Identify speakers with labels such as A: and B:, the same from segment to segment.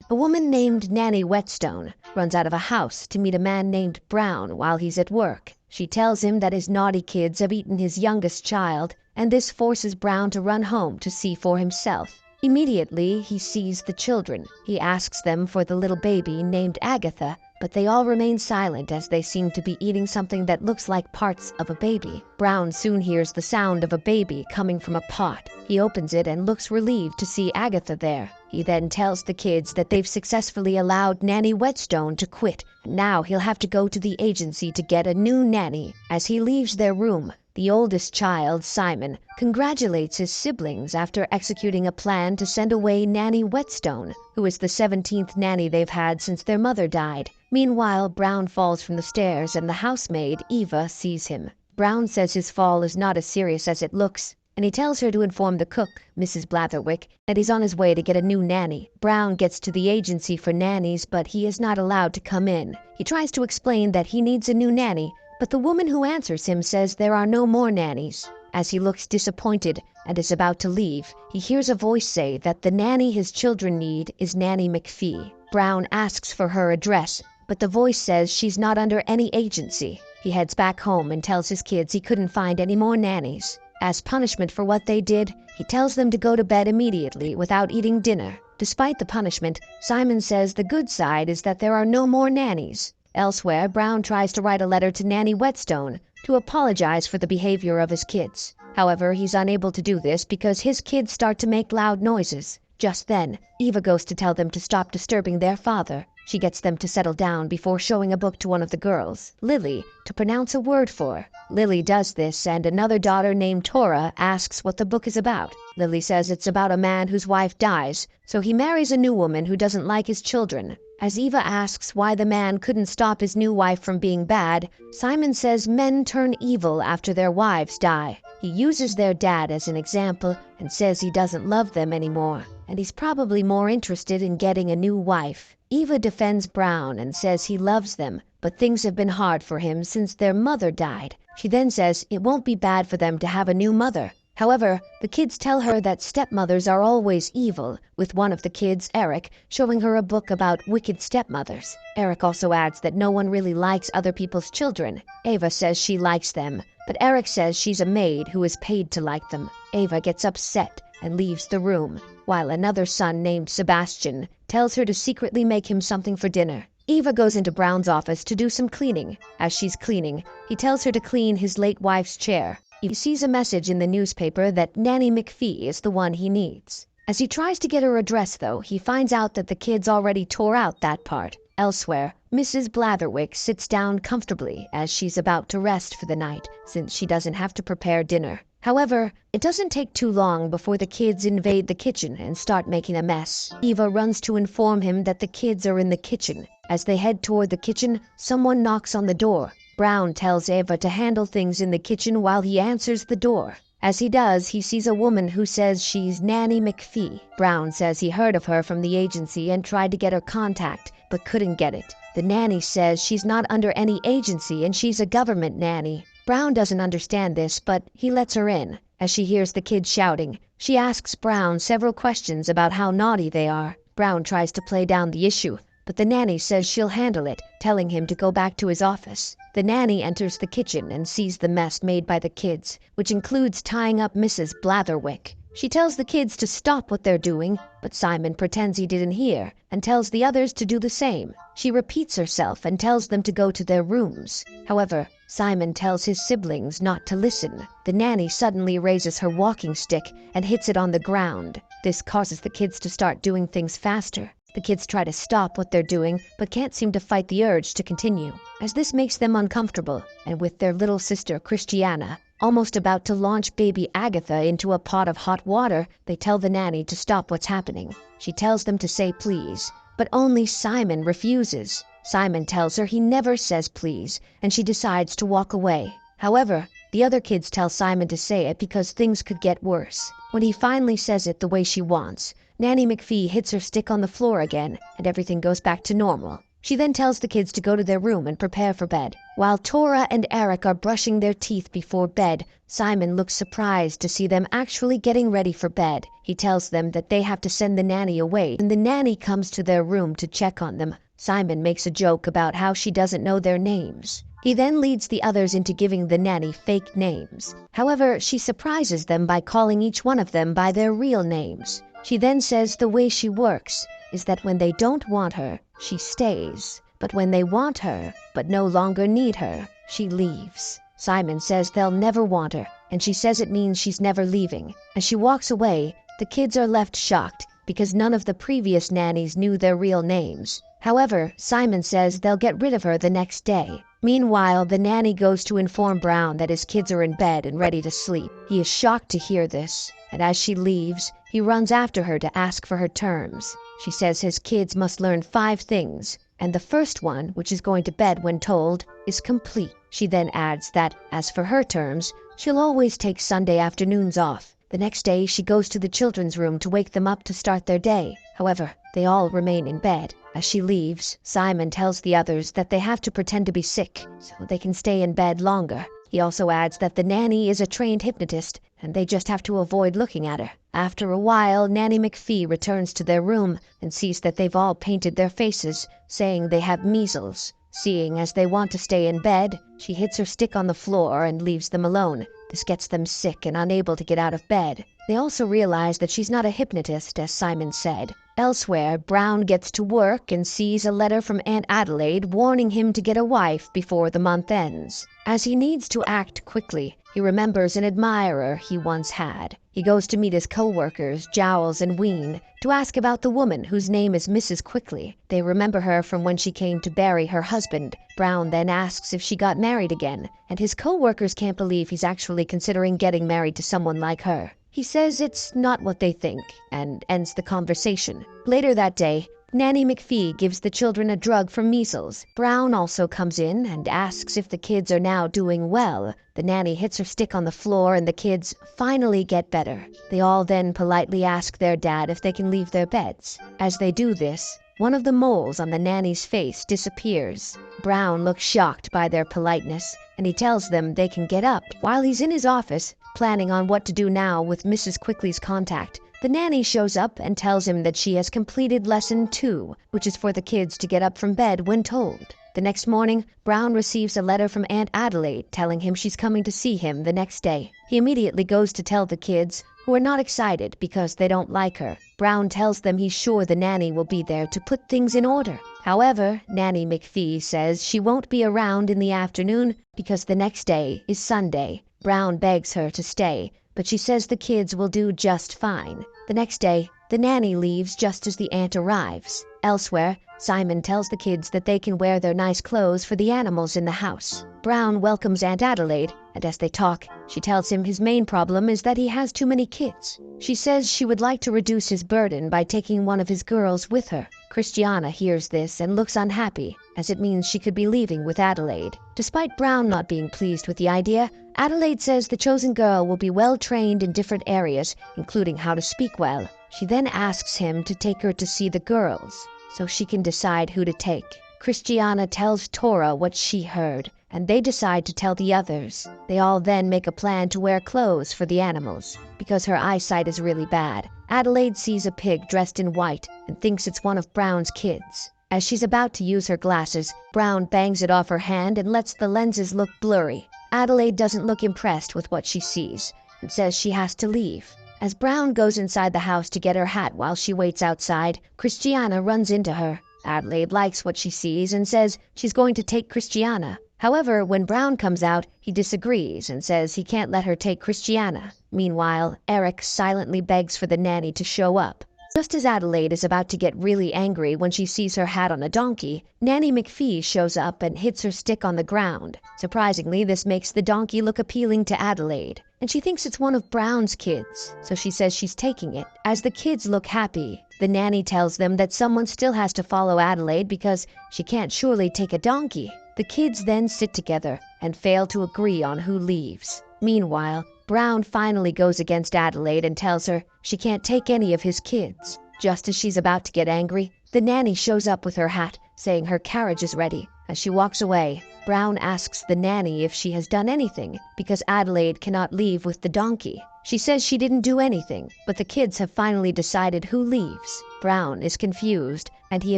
A: A woman named Nanny Whetstone runs out of a house to meet a man named Brown while he's at work. She tells him that his naughty kids have eaten his youngest child, and this forces Brown to run home to see for himself. Immediately, he sees the children. He asks them for the little baby named Agatha, but they all remain silent as they seem to be eating something that looks like parts of a baby. Brown soon hears the sound of a baby coming from a pot. He opens it and looks relieved to see Agatha there. He then tells the kids that they've successfully allowed Nanny Whetstone to quit, and now he'll have to go to the agency to get a new nanny. As he leaves their room, the oldest child, Simon, congratulates his siblings after executing a plan to send away Nanny Whetstone, who is the 17th nanny they've had since their mother died. Meanwhile, Brown falls from the stairs and the housemaid, Eva, sees him. Brown says his fall is not as serious as it looks, and he tells her to inform the cook, Mrs. Blatherwick, that he's on his way to get a new nanny. Brown gets to the agency for nannies, but he is not allowed to come in. He tries to explain that he needs a new nanny, but the woman who answers him says there are no more nannies. As he looks disappointed and is about to leave, he hears a voice say that the nanny his children need is Nanny McPhee. Brown asks for her address, but the voice says she's not under any agency. He heads back home and tells his kids he couldn't find any more nannies. As punishment for what they did, he tells them to go to bed immediately without eating dinner. Despite the punishment, Simon says the good side is that there are no more nannies. Elsewhere, Brown tries to write a letter to Nanny Whetstone to apologize for the behavior of his kids. However, he's unable to do this because his kids start to make loud noises. Just then, Eva goes to tell them to stop disturbing their father. She gets them to settle down before showing a book to one of the girls, Lily, to pronounce a word for. Lily does this, and another daughter named Tora asks what the book is about. Lily says it's about a man whose wife dies, so he marries a new woman who doesn't like his children. As Eva asks why the man couldn't stop his new wife from being bad, Simon says men turn evil after their wives die. He uses their dad as an example and says he doesn't love them anymore, and he's probably more interested in getting a new wife. Eva defends Brown and says he loves them, but things have been hard for him since their mother died. She then says it won't be bad for them to have a new mother. However, the kids tell her that stepmothers are always evil, with one of the kids, Eric, showing her a book about wicked stepmothers. Eric also adds that no one really likes other people's children. Eva says she likes them, but Eric says she's a maid who is paid to like them. Eva gets upset and leaves the room, while another son named Sebastian tells her to secretly make him something for dinner. Eva goes into Brown's office to do some cleaning. As she's cleaning, he tells her to clean his late wife's chair. He sees a message in the newspaper that Nanny McPhee is the one he needs. As he tries to get her address, though, he finds out that the kids already tore out that part. Elsewhere, Mrs. Blatherwick sits down comfortably as she's about to rest for the night, since she doesn't have to prepare dinner. However, it doesn't take too long before the kids invade the kitchen and start making a mess. Eva runs to inform him that the kids are in the kitchen. As they head toward the kitchen, someone knocks on the door. Brown tells Eva to handle things in the kitchen while he answers the door. As he does, he sees a woman who says she's Nanny McPhee. Brown says he heard of her from the agency and tried to get her contact, but couldn't get it. The nanny says she's not under any agency and she's a government nanny. Brown doesn't understand this, but he lets her in. As she hears the kids shouting, she asks Brown several questions about how naughty they are. Brown tries to play down the issue, but the nanny says she'll handle it, telling him to go back to his office. The nanny enters the kitchen and sees the mess made by the kids, which includes tying up Mrs. Blatherwick. She tells the kids to stop what they're doing, but Simon pretends he didn't hear and tells the others to do the same. She repeats herself and tells them to go to their rooms. However, Simon tells his siblings not to listen. The nanny suddenly raises her walking stick and hits it on the ground. This causes the kids to start doing things faster. The kids try to stop what they're doing, but can't seem to fight the urge to continue, as this makes them uncomfortable, and with their little sister Christiana almost about to launch baby Agatha into a pot of hot water, they tell the nanny to stop what's happening. She tells them to say please, but only Simon refuses. Simon tells her he never says please, and she decides to walk away. However, the other kids tell Simon to say it because things could get worse. When he finally says it the way she wants, Nanny McPhee hits her stick on the floor again, and everything goes back to normal. She then tells the kids to go to their room and prepare for bed. While Tora and Eric are brushing their teeth before bed, Simon looks surprised to see them actually getting ready for bed. He tells them that they have to send the nanny away, and the nanny comes to their room to check on them. Simon makes a joke about how she doesn't know their names. He then leads the others into giving the nanny fake names. However, she surprises them by calling each one of them by their real names. She then says the way she works is that when they don't want her, she stays. But when they want her, but no longer need her, she leaves. Simon says they'll never want her, and she says it means she's never leaving. As she walks away, the kids are left shocked because none of the previous nannies knew their real names. However, Simon says they'll get rid of her the next day. Meanwhile, the nanny goes to inform Brown that his kids are in bed and ready to sleep. He is shocked to hear this, and as she leaves, he runs after her to ask for her terms. She says his kids must learn 5 things, and the first one, which is going to bed when told, is complete. She then adds that, as for her terms, she'll always take Sunday afternoons off. The next day, she goes to the children's room to wake them up to start their day. However, they all remain in bed. As she leaves, Simon tells the others that they have to pretend to be sick so they can stay in bed longer. He also adds that the nanny is a trained hypnotist and they just have to avoid looking at her. After a while, Nanny McPhee returns to their room and sees that they've all painted their faces, saying they have measles. Seeing as they want to stay in bed, she hits her stick on the floor and leaves them alone. This gets them sick and unable to get out of bed. They also realize that she's not a hypnotist, as Simon said. Elsewhere, Brown gets to work and sees a letter from Aunt Adelaide warning him to get a wife before the month ends. As he needs to act quickly, he remembers an admirer he once had. He goes to meet his co-workers, Jowls and Ween, to ask about the woman whose name is Mrs. Quickly. They remember her from when she came to bury her husband. Brown then asks if she got married again, and his co-workers can't believe he's actually considering getting married to someone like her. He says it's not what they think, and ends the conversation. Later that day, Nanny McPhee gives the children a drug for measles. Brown also comes in and asks if the kids are now doing well. The nanny hits her stick on the floor and the kids finally get better. They all then politely ask their dad if they can leave their beds. As they do this, one of the moles on the nanny's face disappears. Brown looks shocked by their politeness, and he tells them they can get up. While he's in his office, planning on what to do now with Mrs. Quickly's contact, the nanny shows up and tells him that she has completed lesson 2, which is for the kids to get up from bed when told. The next morning, Brown receives a letter from Aunt Adelaide telling him she's coming to see him the next day. He immediately goes to tell the kids, who are not excited because they don't like her. Brown tells them he's sure the nanny will be there to put things in order. However, Nanny McPhee says she won't be around in the afternoon because the next day is Sunday. Brown begs her to stay, but she says the kids will do just fine. The next day, the nanny leaves just as the aunt arrives. Elsewhere, Simon tells the kids that they can wear their nice clothes for the animals in the house. Brown welcomes Aunt Adelaide, and as they talk, she tells him his main problem is that he has too many kids. She says she would like to reduce his burden by taking one of his girls with her. Christiana hears this and looks unhappy, as it means she could be leaving with Adelaide. Despite Brown not being pleased with the idea, Adelaide says the chosen girl will be well trained in different areas, including how to speak well. She then asks him to take her to see the girls, so she can decide who to take. Christiana tells Tora what she heard, and they decide to tell the others. They all then make a plan to wear clothes for the animals, because her eyesight is really bad. Adelaide sees a pig dressed in white and thinks it's one of Brown's kids. As she's about to use her glasses, Brown bangs it off her hand and lets the lenses look blurry. Adelaide doesn't look impressed with what she sees and says she has to leave. As Brown goes inside the house to get her hat while she waits outside, Christiana runs into her. Adelaide likes what she sees and says she's going to take Christiana. However, when Brown comes out, he disagrees and says he can't let her take Christiana. Meanwhile, Eric silently begs for the nanny to show up. Just as Adelaide is about to get really angry when she sees her hat on a donkey, Nanny McPhee shows up and hits her stick on the ground. Surprisingly, this makes the donkey look appealing to Adelaide, and she thinks it's one of Brown's kids, so she says she's taking it. As the kids look happy, the nanny tells them that someone still has to follow Adelaide because she can't surely take a donkey. The kids then sit together and fail to agree on who leaves. Meanwhile, Brown finally goes against Adelaide and tells her she can't take any of his kids. Just as she's about to get angry, the nanny shows up with her hat saying her carriage is ready. As she walks away, Brown asks the nanny if she has done anything because Adelaide cannot leave with the donkey. She says she didn't do anything, but the kids have finally decided who leaves. Brown is confused, and he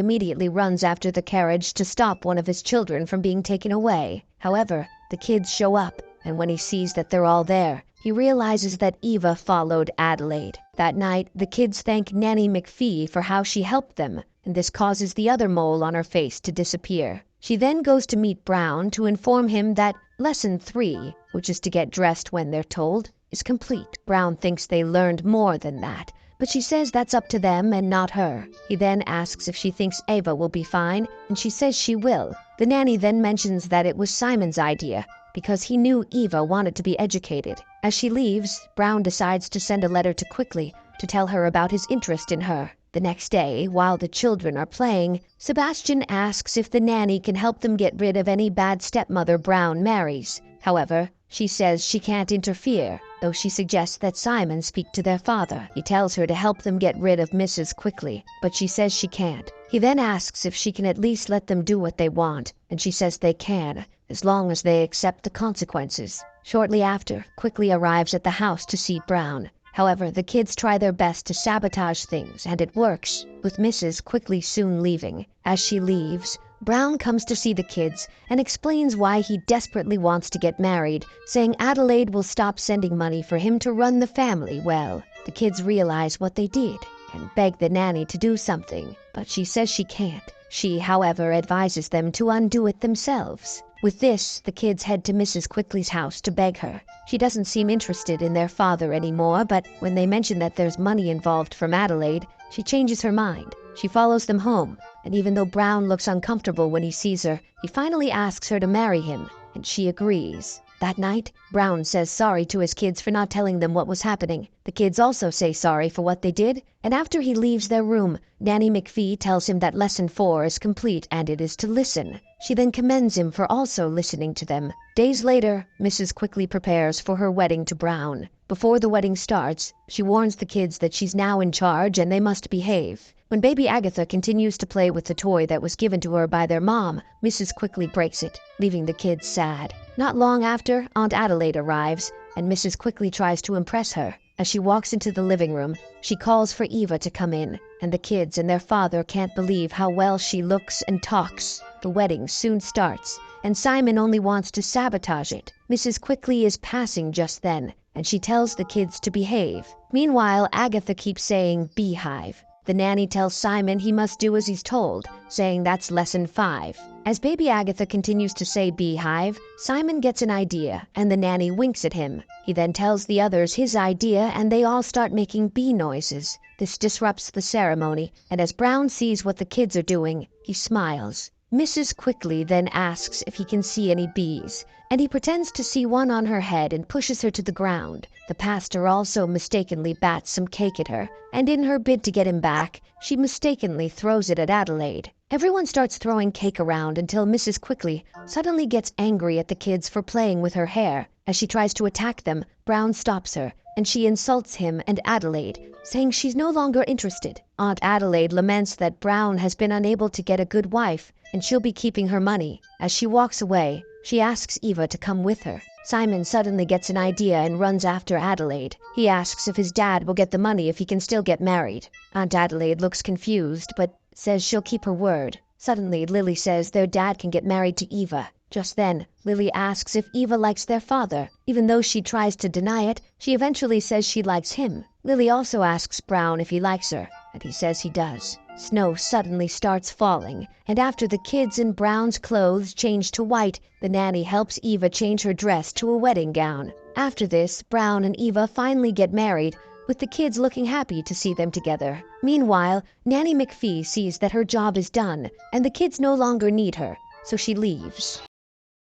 A: immediately runs after the carriage to stop one of his children from being taken away. However, the kids show up, and when he sees that they're all there, he realizes that Eva followed Adelaide. That night, the kids thank Nanny McPhee for how she helped them, and this causes the other mole on her face to disappear. She then goes to meet Brown to inform him that Lesson 3, which is to get dressed when they're told, is complete. Brown thinks they learned more than that, but she says that's up to them and not her. He then asks if she thinks Ava will be fine, and she says she will. The nanny then mentions that it was Simon's idea, because he knew Eva wanted to be educated. As she leaves, Brown decides to send a letter to Quickly to tell her about his interest in her. The next day, while the children are playing, Sebastian asks if the nanny can help them get rid of any bad stepmother Brown marries. However, she says she can't interfere, though she suggests that Simon speak to their father. He tells her to help them get rid of Mrs. Quickly, but she says she can't. He then asks if she can at least let them do what they want, and she says they can, as long as they accept the consequences. Shortly after, Quickly arrives at the house to see Brown. However, the kids try their best to sabotage things, and it works, with Mrs. Quickly soon leaving. As she leaves, Brown comes to see the kids and explains why he desperately wants to get married, saying Adelaide will stop sending money for him to run the family well. The kids realize what they did and beg the nanny to do something, but she says she can't. She, however, advises them to undo it themselves. With this, the kids head to Mrs. Quickly's house to beg her. She doesn't seem interested in their father anymore, but when they mention that there's money involved from Adelaide, she changes her mind. She follows them home, and even though Brown looks uncomfortable when he sees her, he finally asks her to marry him, and she agrees. That night, Brown says sorry to his kids for not telling them what was happening. The kids also say sorry for what they did, and after he leaves their room, Nanny McPhee tells him that Lesson 4 is complete and it is to listen. She then commends him for also listening to them. Days later, Mrs. Quickly prepares for her wedding to Brown. Before the wedding starts, she warns the kids that she's now in charge and they must behave. When baby Agatha continues to play with the toy that was given to her by their mom, Mrs. Quickly breaks it, leaving the kids sad. Not long after, Aunt Adelaide arrives, and Mrs. Quickly tries to impress her. As she walks into the living room, she calls for Eva to come in, and the kids and their father can't believe how well she looks and talks. The wedding soon starts, and Simon only wants to sabotage it. Mrs. Quickly is passing just then, and she tells the kids to behave. Meanwhile, Agatha keeps saying beehive. The nanny tells Simon he must do as he's told, saying that's Lesson 5. As baby Agatha continues to say beehive, Simon gets an idea, and the nanny winks at him. He then tells the others his idea, and they all start making bee noises. This disrupts the ceremony, and as Brown sees what the kids are doing, he smiles. Mrs. Quickly then asks if he can see any bees, and he pretends to see one on her head and pushes her to the ground. The pastor also mistakenly bats some cake at her, and in her bid to get him back, she mistakenly throws it at Adelaide. Everyone starts throwing cake around until Mrs. Quickly suddenly gets angry at the kids for playing with her hair. As she tries to attack them, Brown stops her, and she insults him and Adelaide, saying she's no longer interested. Aunt Adelaide laments that Brown has been unable to get a good wife, and she'll be keeping her money. As she walks away, she asks Eva to come with her. Simon suddenly gets an idea and runs after Adelaide. He asks if his dad will get the money if he can still get married. Aunt Adelaide looks confused, but says she'll keep her word. Suddenly, Lily says their dad can get married to Eva. Just then, Lily asks if Eva likes their father. Even though she tries to deny it, she eventually says she likes him. Lily also asks Brown if he likes her, and he says he does. Snow suddenly starts falling, and after the kids in Brown's clothes change to white, the nanny helps Eva change her dress to a wedding gown. After this, Brown and Eva finally get married, with the kids looking happy to see them together. Meanwhile, Nanny McPhee sees that her job is done, and the kids no longer need her, so she leaves.